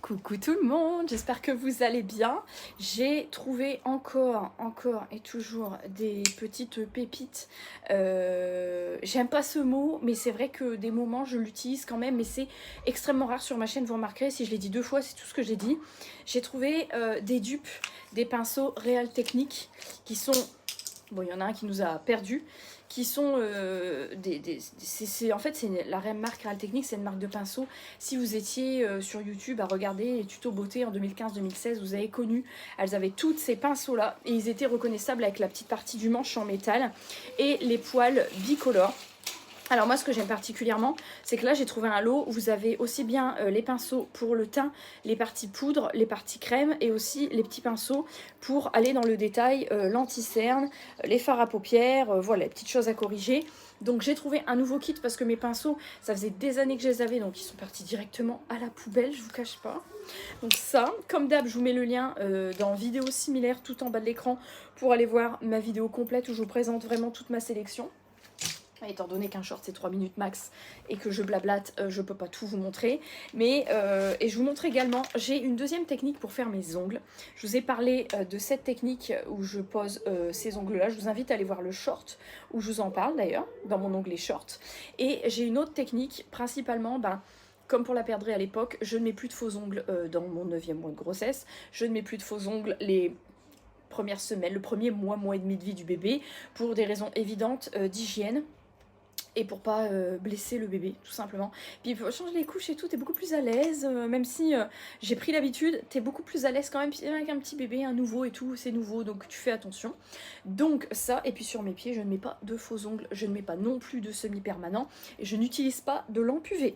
Coucou tout le monde, j'espère que vous allez bien. J'ai trouvé encore et toujours des petites pépites. J'aime pas ce mot, mais c'est vrai que des moments je l'utilise quand même, mais c'est extrêmement rare sur ma chaîne, vous remarquerez, si je l'ai dit 2 fois, c'est tout ce que j'ai dit. J'ai trouvé des dupes, des pinceaux Real Technique qui sont... Bon, il y en a un qui nous a perdus, qui sont en fait, c'est la marque Real Technique, c'est une marque de pinceaux. Si vous étiez sur YouTube à regarder les tutos beauté en 2015-2016, vous avez connu, elles avaient toutes ces pinceaux-là, et ils étaient reconnaissables avec la petite partie du manche en métal, et les poils bicolores. Alors moi, ce que j'aime particulièrement, c'est que là j'ai trouvé un lot où vous avez aussi bien les pinceaux pour le teint, les parties poudre, les parties crème, et aussi les petits pinceaux pour aller dans le détail, l'anti-cerne, les fards à paupières, voilà, les petites choses à corriger. Donc j'ai trouvé un nouveau kit parce que mes pinceaux, ça faisait des années que je les avais, donc ils sont partis directement à la poubelle, je vous cache pas. Donc ça, comme d'hab, je vous mets le lien dans vidéo similaire tout en bas de l'écran pour aller voir ma vidéo complète où je vous présente vraiment toute ma sélection. Étant donné qu'un short c'est 3 minutes max et que je blablate, je peux pas tout vous montrer. Mais, et je vous montre également, j'ai une deuxième technique pour faire mes ongles. Je vous ai parlé de cette technique où je pose ces ongles là. Je vous invite à aller voir le short où je vous en parle d'ailleurs, dans mon onglet short. Et j'ai une autre technique, principalement, comme pour la perdrix à l'époque, je ne mets plus de faux ongles dans mon 9e mois de grossesse. Je ne mets plus de faux ongles les premières semaines, le premier mois et demi de vie du bébé, pour des raisons évidentes d'hygiène. Et pour pas blesser le bébé, tout simplement. Puis pour changer les couches et tout, t'es beaucoup plus à l'aise, même si j'ai pris l'habitude, t'es beaucoup plus à l'aise quand même avec un petit bébé, un nouveau et tout, c'est nouveau, donc tu fais attention. Donc ça, et puis sur mes pieds, je ne mets pas de faux ongles, je ne mets pas non plus de semi-permanent, et je n'utilise pas de lampe UV.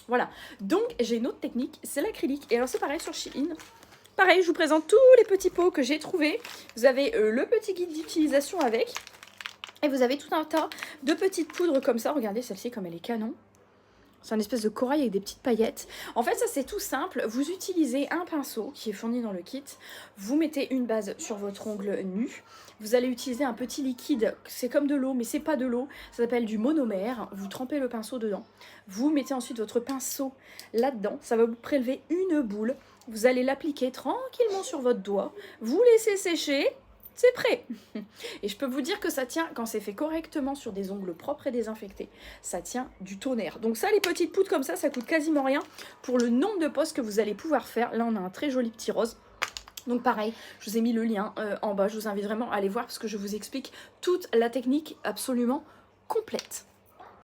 Voilà, donc j'ai une autre technique, c'est l'acrylique. Et alors c'est pareil sur Shein. Pareil, je vous présente tous les petits pots que j'ai trouvés. Vous avez le petit guide d'utilisation avec. Et vous avez tout un tas de petites poudres comme ça. Regardez celle-ci comme elle est canon. C'est un espèce de corail avec des petites paillettes. En fait, ça c'est tout simple. Vous utilisez un pinceau qui est fourni dans le kit. Vous mettez une base sur votre ongle nu. Vous allez utiliser un petit liquide. C'est comme de l'eau, mais c'est pas de l'eau. Ça s'appelle du monomère. Vous trempez le pinceau dedans. Vous mettez ensuite votre pinceau là-dedans. Ça va vous prélever une boule. Vous allez l'appliquer tranquillement sur votre doigt. Vous laissez sécher. C'est prêt. Et je peux vous dire que ça tient, quand c'est fait correctement sur des ongles propres et désinfectés, ça tient du tonnerre. Donc ça, les petites poudres comme ça coûte quasiment rien pour le nombre de poses que vous allez pouvoir faire. Là, on a un très joli petit rose. Donc pareil, je vous ai mis le lien en bas. Je vous invite vraiment à aller voir parce que je vous explique toute la technique absolument complète.